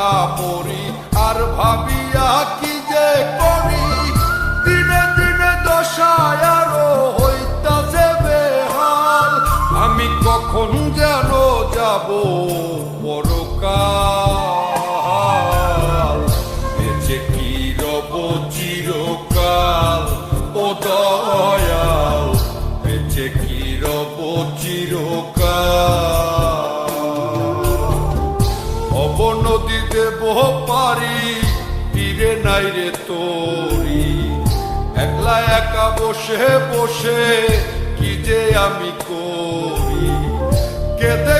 একা পড়ি আর ভাবিয়া কি যে করি। দিনে দিনে দশায় আরো হইতাছে বেহাল, আমি কখন যেন যাব পরকাল। বেঁচে কি রব চিরকাল ও দয়াল, বেঁচে কি রব চিরকাল। অবনদী দেব পারি তীরে নাই রে তোরি, একলা একা বসে বসে কি যে আমি করি। কেঁদে